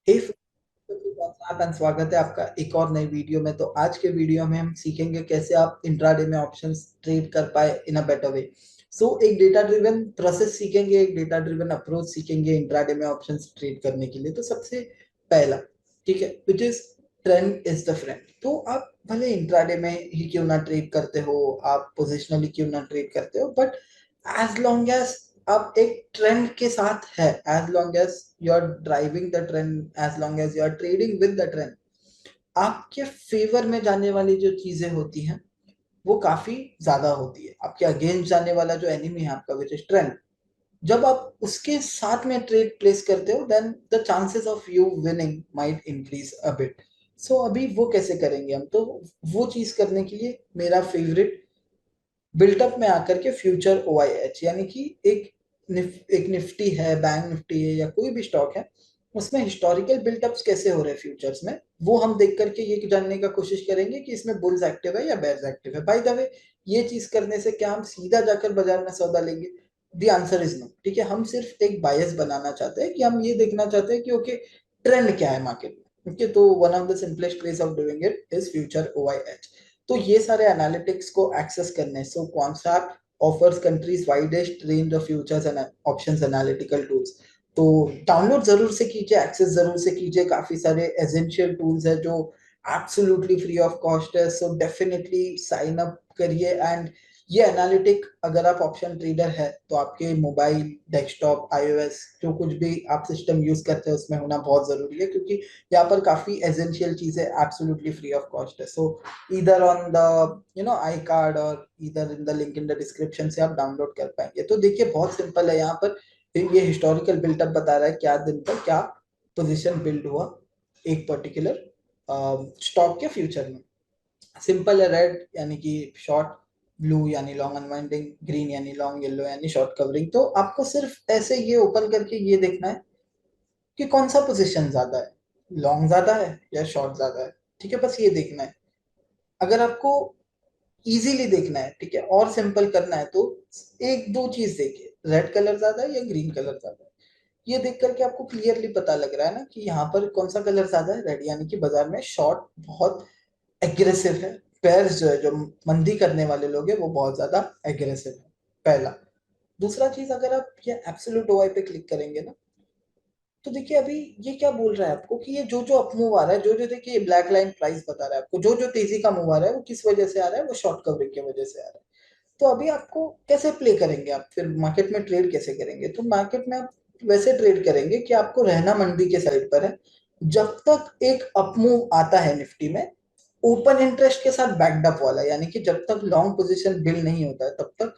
हे आप स्वागत है आपका एक और नई वीडियो में। तो आज के वीडियो में हम सीखेंगे कैसे आप इंट्राडे में ऑप्शंस ट्रेड कर पाए इन अ बेटर वे। एक डेटा ड्रिवन प्रोसेस सीखेंगे, एक डेटा ड्रिवन अप्रोच सीखेंगे इंट्राडे में ऑप्शंस ट्रेड करने के लिए। तो सबसे पहला, ठीक है, which is trend is the friend. तो आप भले इंट्राडे में ही क्यों ना ट्रेड करते हो, आप पोजिशनली क्यों ना ट्रेड करते हो, बट एज लॉन्ग एज आप एक ट्रेंड के साथ है, as long as you are driving the trend, as long as you are trading with the trend, आपके फेवर में जाने वाली जो चीजें होती हैं वो काफी ज्यादा होती है। आपके अगेंस्ट जाने वाला जो एनिमी है आपका, विच इज ट्रेंड, जब आप उसके साथ में ट्रेड प्लेस करते हो, then the chances of you winning might increase a bit. अभी वो कैसे करेंगे हम? तो वो चीज करने के लिए मेरा फेवरेट बिल्टअप में आकर के फ्यूचर OIH, यानी कि एक निफ्टी है, बैंक निफ्टी है, या कोई भी स्टॉक है, उसमें हिस्टोरिकल बिल्टअप्स कैसे हो रहे हैं फ्यूचर्स में, वो हम देख करके ये जानने का कोशिश करेंगे कि इसमें बुल्स एक्टिव है या बेयर्स एक्टिव है। बाय द वे, ये चीज करने से क्या हम सीधा जाकर बाजार में सौदा लेंगे? The answer is no. ठीक है, हम सिर्फ एक बायस बनाना चाहते हैं कि हम ये देखना चाहते हैं कि ओके, ट्रेंड क्या है मार्केट में। ओके, तो one of the simplest ways of doing it is future OIH। तो ये सारे एनालिटिक्स को एक्सेस करने, concept offers countries widest range of futures and options analytical tools. तो डाउनलोड जरूर से कीजिए, एक्सेस जरूर से कीजिए। काफी सारे एसेंशियल टूल्स है जो एब्सोल्युटली फ्री ऑफ कॉस्ट है। डेफिनेटली साइन अप करिए। एंड ये एनालिटिक, अगर आप ऑप्शन ट्रेडर है तो आपके मोबाइल, डेस्कटॉप, iOS, जो कुछ भी आप सिस्टम यूज करते हैं उसमें होना बहुत जरूरी है, क्योंकि यहाँ पर काफी एसेंशियल चीजें एब्सोल्युटली फ्री ऑफ कॉस्ट है। either on the iCard or either in the link in the description से आप डाउनलोड कर पाएंगे। तो देखिए, बहुत सिंपल है। यहाँ पर ये हिस्टोरिकल बिल्टअप बता रहा है क्या दिन पर क्या पोजीशन बिल्ड हुआ एक पर्टिकुलर स्टॉक के फ्यूचर में। सिंपल है। रेड यानी कि शॉर्ट, ब्लू यानी लॉन्ग अनवाइंडिंग, ग्रीन यानी लॉन्ग, येलो यानी शॉर्ट कवरिंग। तो आपको सिर्फ ऐसे ये ओपन करके ये देखना है कि कौन सा पोजीशन ज्यादा है, लॉन्ग ज्यादा है या शॉर्ट ज्यादा है। ठीक है, बस ये देखना है। अगर आपको इजीली देखना है, ठीक है, और सिंपल करना है, तो एक दो चीज देखिए, रेड कलर ज्यादा है या ग्रीन कलर ज्यादा है। ये देख करके आपको क्लियरली पता लग रहा है ना कि यहाँ पर कौन सा कलर ज्यादा है, रेड, यानी कि बाजार में शॉर्ट बहुत एग्रेसिव है। पेयर्स जो है, जो मंदी करने वाले लोग हैं, वो बहुत ज्यादा एग्रेसिव है, पहला। दूसरा चीज, अगर आप ये एब्सोल्यूट ओआई पे क्लिक करेंगे ना, तो देखिए अभी ये क्या बोल रहा है आपको कि ये जो जो अप मूव आ रहा है, जो जो, देखिए ये ब्लैक लाइन प्राइस बता रहा है आपको, जो जो तेजी का मूव आ रहा है वो किस वजह से आ रहा है, वो शॉर्ट कवरिंग की वजह से आ रहा है। तो अभी आपको कैसे प्ले करेंगे, आप फिर मार्केट में ट्रेड कैसे करेंगे? तो मार्केट में आप वैसे ट्रेड करेंगे कि आपको रहना मंदी के साइड पर है। जब तक एक अप मूव आता है निफ्टी में, ओपन इंटरेस्ट के साथ बैक्ड अप वाला, यानी कि जब तक लॉन्ग पोजीशन बिल्ड नहीं होता है तब तक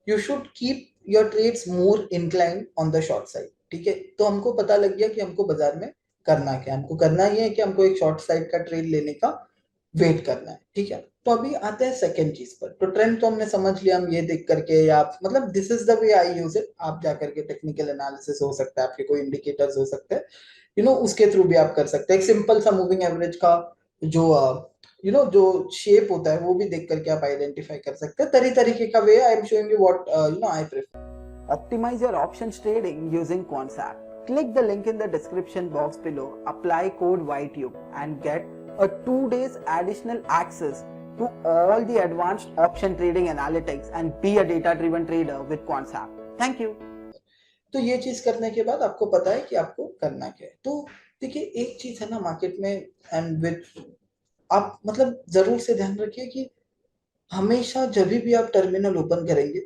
you should keep your trades more inclined on the short side. ठीक है, तो हमको पता लग गया कि हमको बाजार में करना क्या है। हमको करना ये है कि हमको एक शॉर्ट साइड का ट्रेड लेने का वेट करना है। ठीक है, तो अभी आते हैं सेकंड चीज पर। तो ट्रेंड तो हमने समझ लिया, हम ये देख करके, या मतलब this is the way I use it. आप जा करके टेक्निकल एनालिसिस हो सकता है, आपके कोई इंडिकेटर्स हो सकते हैं, उसके थ्रू भी आप कर सकते हैं। एक सिंपल सा मूविंग एवरेज का जो जो शेप होता है वो भी देख करके आप आइडेंटिफाई कर सकते हैं। तरीके का way I am showing you what I prefer. Optimize your options trading using Quantsap. Click the link in the description box below, apply code YTube and get a 2 days additional access to all the advanced option trading analytics and be a data driven trader with Quantsap. Thank you. तो ये चीज करने के बाद आपको पता है कि आपको करना क्या है। तो देखिए, एक चीज है ना मार्केट में, एंड विच आप मतलब जरूर से ध्यान रखिए कि हमेशा जब भी आप टर्मिनल ओपन करेंगे,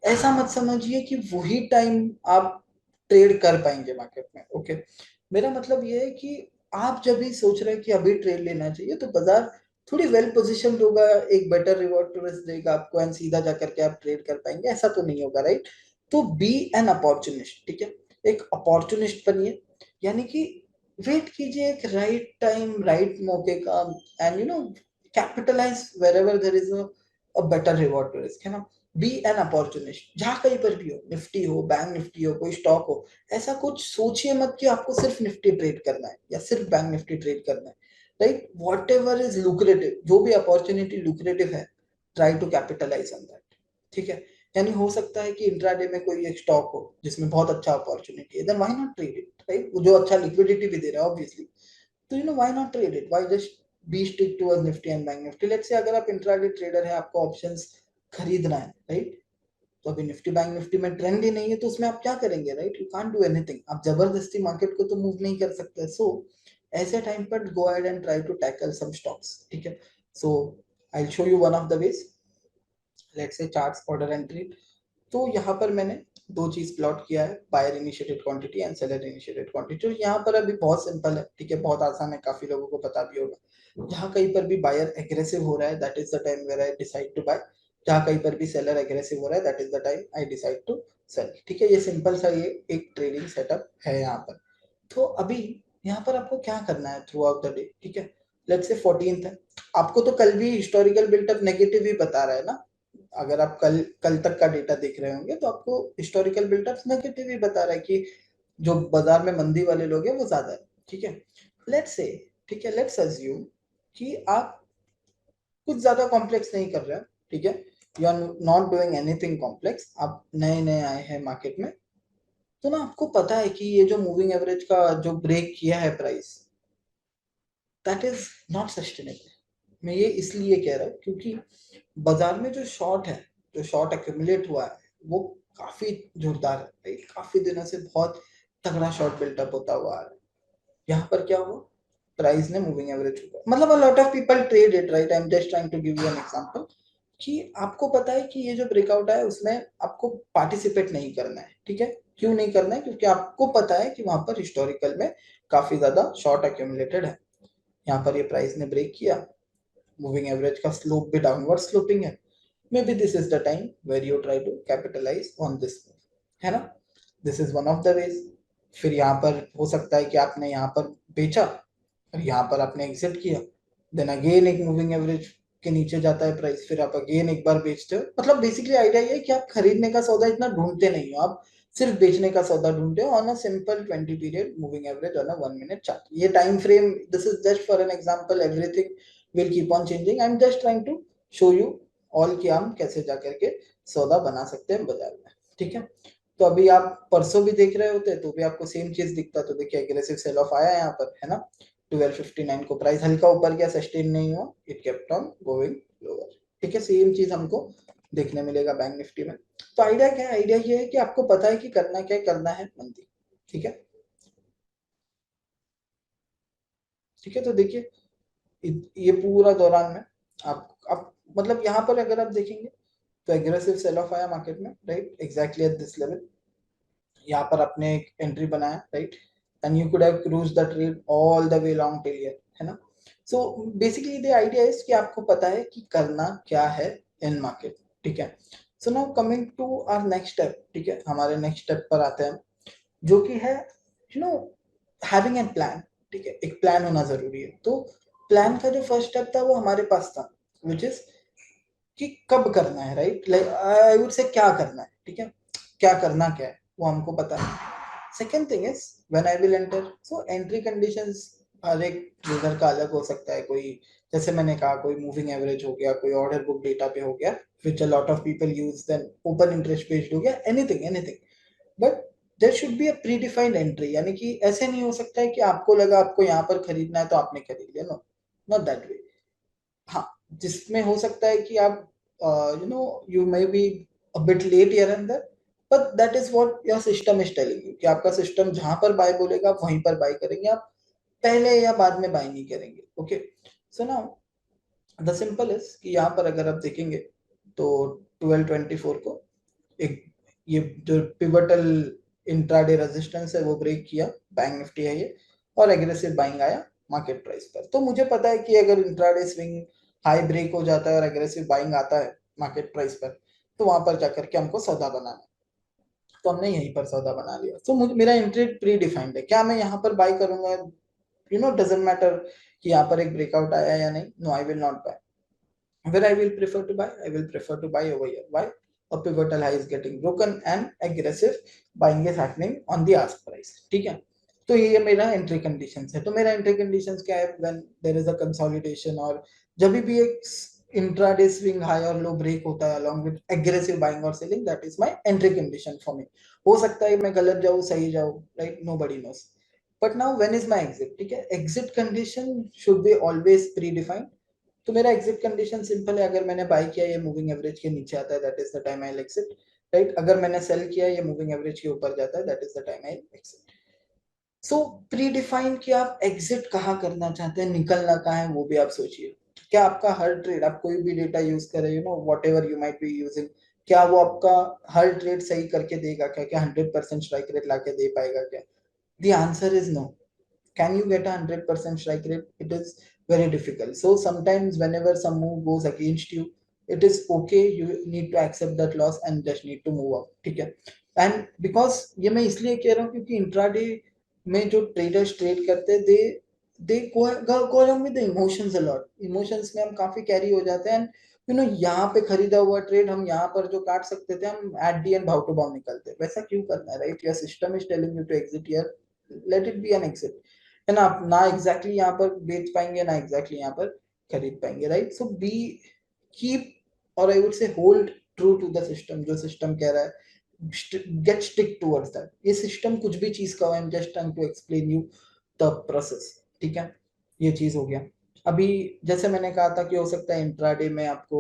ऐसा मत समझिए कि वही टाइम आप ट्रेड कर पाएंगे मार्केट में। ओके, मेरा मतलब ये है कि आप जब भी सोच रहे हैं कि अभी ट्रेड लेना चाहिए, तो बाजार थोड़ी वेल पोजिशन होगा, एक बेटर रिवॉर्ड टू रिस्क देगा आपको, एंड सीधा जाकर के आप ट्रेड कर पाएंगे, ऐसा तो नहीं होगा, राइट? तो बी एन अपॉर्चुनिस्ट। ठीक है, एक अपॉर्चुनिस्ट बनिए, यानी कि वेट कीजिए एक राइट टाइम, राइट मौके का, and capitalise wherever there is better reward to risk, है ना? बी एन अपॉर्चुनिस्ट, जहां कहीं पर भी हो, निफ्टी हो, बैंक निफ्टी हो, कोई स्टॉक हो, ऐसा कुछ सोचिए मत कि आपको सिर्फ निफ्टी ट्रेड करना है या सिर्फ बैंक निफ्टी ट्रेड करना है। Right, whatever is lucrative, जो भी अपॉर्चुनिटी लुक्रेटिव है, try to capitalise on that. ठीक है, यानी हो सकता है कि इंट्राडे में कोई एक स्टॉक हो जिसमें बहुत अच्छा अपॉर्चुनिटी है, then why not trade it, right? जो अच्छा लिक्विडिटी भी दे रहा है ऑब्वियसली, तो why not trade it, why just be stick towards Nifty and bank Nifty. Let's say अगर आप इंट्राडे ट्रेडर है, आपको ऑप्शंस खरीदना है, राइट? तो अभी निफ्टी बैंक निफ्टी में ट्रेंड ही नहीं है, तो उसमें आप क्या करेंगे, right? You can't do anything, आप जबरदस्ती मार्केट को तो मूव नहीं कर सकते। सो ऐसे टाइम पर go ahead and try to tackle some stocks, ठीक है? So I will show you one of the ways. Let's say charts, order entry. तो यहाँ पर मैंने दो चीज प्लॉट किया है, buyer initiated quantity and seller initiated quantity. तो यहाँ पर अभी बहुत सिंपल है, ठीक है, बहुत आसान है, काफी लोगों को पता भी होगा। जहाँ कहीं पर भी बायर एग्रेसिव हो रहा है, that is the time where I decide to buy. जहाँ कहीं पर भी सेलर एग्रेसिव हो रहा है, that is the time I decide to sell, ठीक है? ये सिंपल सा ये एक ट्रेडिंग सेटअप है यहाँ पर। तो अभी यहाँ पर आपको क्या करना है थ्रू आउट द डे, ठीक है? लेट्स से 14th है, आपको तो कल भी हिस्टोरिकल बिल्टअप नेगेटिव ही बता रहा है ना। अगर आप कल कल तक का डेटा देख रहे होंगे तो आपको हिस्टोरिकल बिल्डअप नेगेटिव ही बता रहा है कि जो बाजार में मंदी वाले लोग हैं वो ज्यादा है, ठीक है? लेट्स से, ठीक है, लेट्स अज्यूम कि आप कुछ ज्यादा कॉम्प्लेक्स नहीं कर रहे हैं, ठीक है? You are not doing anything complex, आप नए नए आए हैं मार्केट में। तो ना आपको पता है कि ये जो मूविंग एवरेज का जो ब्रेक किया है price, that is not sustainable. मैं ये इसलिए कह रहा हूँ क्योंकि बाजार में जो शॉर्ट है, जो शॉर्ट एक्यूमुलेट हुआ है, वो काफी जोरदार है, राइट? काफी दिनों से बहुत तगड़ा शॉर्ट बिल्टअप होता हुआ आ रहा है। यहाँ पर क्या हुआ, प्राइस ने मूविंग एवरेज छुआ, मतलब a lot of people trade it, right? I am just trying to give you an example कि आपको पता है कि ये जो ब्रेकआउट है उसमें आपको पार्टिसिपेट नहीं करना है, ठीक है? क्यों नहीं करना है? क्योंकि आपको पता है कि वहां पर हिस्टोरिकल में काफी ज्यादा शॉर्ट एक्यूमुलेटेड है। यहाँ पर ये प्राइस ने ब्रेक किया, मूविंग एवरेज का स्लोप भी डाउनवर्ड स्लोपिंग है, maybe this is the time where you try to capitalize on this move, है ना? this is one of the ways। फिर यहाँ पर हो सकता है कि आपने यहाँ पर बेचा और यहाँ पर आपने एग्जिट किया, देन अगेन एक मूविंग एवरेज के नीचे जाता है प्राइस, फिर आप अगेन एक बार बेचते हो। मतलब बेसिकली आइडिया ये है कि आप खरीदने का सौदा इतना ढूंढते नहीं हो, आप सिर्फ बेचने का सौदा ढूंढते हो on a simple 20 period moving average on a 1 minute chart. ये time frame, this is just for an example, everything will keep on changing, I M just trying to show you all कि हम कैसे जा करके सौदा बना सकते हैं बाजार में, ठीक है? तो अभी आप परसों भी देख रहे होते तो भी आपको सेम चीज दिखता, तो देखिए एग्रेसिव सेल ऑफ आया यहाँ पर, है ना? 1259 को प्राइस हल्का ऊपर गया, सस्टेन नहीं हुआ, it kept on going lower, ठीक है? सेम चीज हमको देखने मिलेगा बैंक निफ्टी में। तो आइडिया क्या है? आइडिया ये है कि आपको पता है कि करना क्या है, करना है मंदी, ठीक है? ठीक है, तो देखिए ये पूरा दौरान में आप मतलब यहाँ पर अगर आप देखेंगे तो एग्रेसिव सेल ऑफ आया मार्केट में, right? Exactly at this level यहाँ पर आपने एक एंट्री बनाया, right? And you could have cruise the trade all the way long till here, है ना? So basically the idea is कि आपको पता है कि करना क्या है इन मार्केट, ठीक है? So now coming to our next step, ठीक है, हमारे नेक्स्ट स्टेप पर आते हैं, जो कि है you know having an plan, ठीक है? एक प्लान होना जरूरी है। तो प्लान का जो फर्स्ट स्टेप था वो हमारे पास था, विच इज कि कब करना है, राइट? लाइक आई वुड से क्या करना है, ठीक है? क्या करना क्या है वो हमको पता है। Second thing is when I will enter, so entry conditions हर एक ट्रेडर का अलग हो सकता है। कोई, जैसे मैंने कहा, कोई मूविंग एवरेज हो गया, कोई ऑर्डर बुक डेटा पे हो गया, which a lot of people use, then open interest based हो गया, anything anything. But there should be a predefined entry, यानी कि ऐसे नहीं हो सकता है कि आपको लगा आपको यहाँ पर खरीदना है तो आपने खरीद लिया, नो, नॉट दैट वे। हाँ, जिसमें हो सकता है कि आप you may be a bit late here and there, but that is what your system is telling you कि आपका सिस्टम जहां पर बाय बोलेगा आप वहीं पर बाय करेंगे, आप पहले या बाद में बाय नहीं करेंगे, okay? So now the simple is कि यहाँ पर अगर आप देखेंगे तो 1224 को एक ये जो पिवटल इंट्राडे रेजिस्टेंस है वो ब्रेक किया, बैंक निफ्टी है ये, और एग्रेसिव बाइंग आया मार्केट प्राइस पर। तो मुझे पता है कि अगर इंट्राडे स्विंग हाई ब्रेक हो जाता है और एग्रेसिव बाइंग आता है मार्केट प्राइस पर, तो वहां पर जाकर के हमको सौदा बनाना है। तो हमने यहीं पर सौदा बना लिया। तो मुझे मेरा एंट्री प्री डिफाइंड है, क्या मैं यहाँ पर बाय करूंगा, डजंट मैटर कि यहाँ पर एक ब्रेकआउट आया या नहीं, no I will not buy. Where I will prefer to buy, I will prefer to buy over here. Why? A pivotal high is getting broken and aggressive buying is happening on the ask price, ठीक है? तो ये मेरा entry conditions है। तो मेरा entry conditions क्या है? When there is a consolidation, और जब भी एक इंट्राडे स्विंग हाई और लो ब्रेक होता है along with aggressive buying or selling, that is my entry condition for me. हो सकता है मैं गलत जाऊँ सही जाऊँ, right, nobody knows. But now when is my exit? ठीक है, exit condition should be always predefined. तो मेरा exit condition simple है, अगर मैंने buy किया ये moving average के नीचे आता है, that is the time I'll exit, right? अगर मैंने sell किया ये moving average के ऊपर जाता है, that is the time I'll exit. So pre define कि आप एग्जिट कहाँ करना चाहते हैं, निकलना कहाँ है, वो भी आप सोचिए. क्या आपका हर ट्रेड, आप कोई भी डेटा यूज करें, you know what ever you might be using, क्या वो आपका हर ट्रेड सही करके देगा क्या? क्या 100% स्ट्राइक रेट लाके दे पाएगा क्या? The answer is no. Can you get 100% strike rate? It is very difficult. So sometimes whenever some move goes against you, it is okay, you need to accept that loss and just need to move up. ठीक है. And because ये मैं इसलिए कह रहा हूँ क्योंकि intraday में जो ट्रेडर्स ट्रेड करते हैं, दे go along with the emotions a lot. Emotions में हम काफी कैरी हो जाते हैं. यू नो यहाँ पे खरीदा हुआ ट्रेड हम यहाँ पर जो काट सकते थे, हम एट दी एंड भाव टू भाव निकलते हैं. वैसा क्यों करना है, right? Your system is telling you to exit here, let it be an exit. है ना? आप ना एग्जैक्टली यहाँ पर बेच पाएंगे, ना एग्जैक्टली यहाँ पर खरीद पाएंगे, राइट? सो बी कीप, और I would say hold true to the system. जो सिस्टम कह रहा है, गेट स्टिक टूवर्ड्स दैट. ये सिस्टम कुछ भी चीज का, I am just trying to explain you the process. ठीक है, ये चीज हो गया. अभी जैसे मैंने कहा था कि हो सकता है इंट्राडे में आपको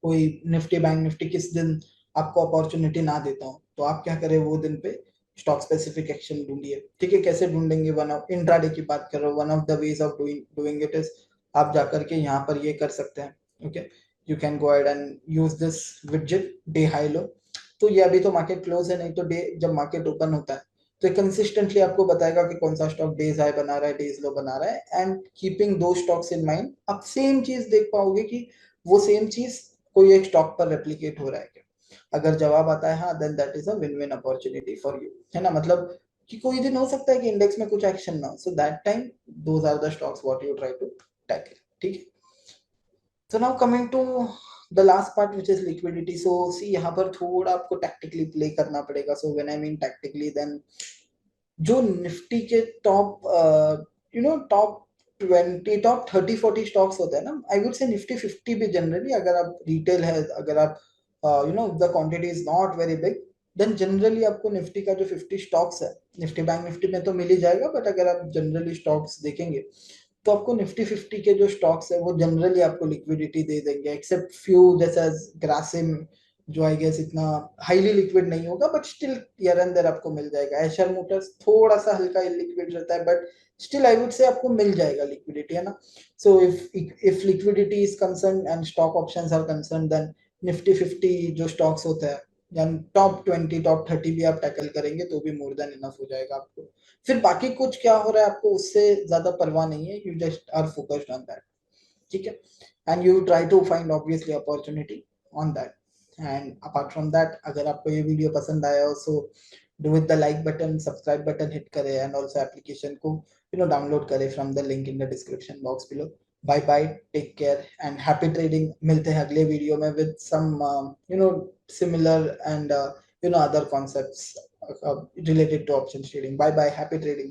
कोई निफ्टी बैंक निफ्टी किस दिन आपको अपॉर्चुनिटी ना देता हूँ, तो आप क्या करें, वो दिन पे स्टॉक स्पेसिफिक एक्शन ढूंढिए. ठीक है, कैसे ढूंढेंगे? वन ऑफ इंट्राडे की बात कर रहा हूँ, one of the ways of doing it is, आप जाकर के यहाँ पर ये कर सकते हैं. Okay, you can go ahead and use this widget day high low. तो ये अभी तो मार्केट क्लोज है, नहीं तो डे जब मार्केट ओपन होता है तो कंसिस्टेंटली आपको बताएगा कि कौन सा स्टॉक डेज हाई बना रहा है, डेज लो बना रहा है. एंड कीपिंग दो स्टॉक्स इन माइंड, आप सेम चीज देख पाओगे कि वो सेम चीज कोई एक स्टॉक पर रेप्लिकेट हो रहा है क्या. अगर जवाब आता है हाँ, then that is a win win opportunity for you. है ना? मतलब कि कोई दिन हो सकता है कि इंडेक्स में कुछ एक्शन ना हो, so that time those are the stocks what you try to tackle. ठीक है. So now coming to the last part, which is liquidity. So see, यहाँ पर थोड़ा आपको tactically play करना पड़ेगा. So when I mean tactically, then जो Nifty के टॉप टॉप 20 टॉप 30-40 स्टॉक्स होते हैं ना, आई वुड से निफ्टी 50 भी जनरली, अगर आप रिटेल है, अगर आप the quantity is not very big, then generally आपको निफ्टी का जो 50 स्टॉक्स है, निफ्टी बैंक निफ्टी में तो मिल ही जाएगा, बट अगर आप जनरली स्टॉक्स देखेंगे तो आपको निफ्टी 50 के जो स्टॉक्स है वो जनरली आपको लिक्विडिटी दे देंगे, एक्सेप्ट फ्यू जैसा ग्रासिम, जो आई गेस इतना हाईली लिक्विड नहीं होगा, but still here and there आपको मिल जाएगा. एशर मोटर्स थोड़ा सा हल्का इलिक्विड रहता है, बट स्टिल आई वुड से आपको मिल जाएगा लिक्विडिटी. है ना? So if liquidity is concern and stock options are concern, then Nifty 50 जो स्टॉक्स होते हैं, या टॉप 20 टॉप 30 भी आप टैकल करेंगे तो भी मोर देन इनफ हो जाएगा आपको. फिर बाकी कुछ क्या हो रहा है आपको उससे ज्यादा परवाह नहीं है, you just are focused on that. ठीक है, and you try to find obviously opportunity on that. And apart from that, अगर आपको ये वीडियो पसंद आया हो, so do with the like button, subscribe button hit करें, एंड ऑल्सो एप्लीकेशन को डाउनलोड करें from the link in the description box below. Bye bye, take care and happy trading. मिलते हैं अगले वीडियो में with some similar and other concepts related to options trading. Bye bye, happy trading.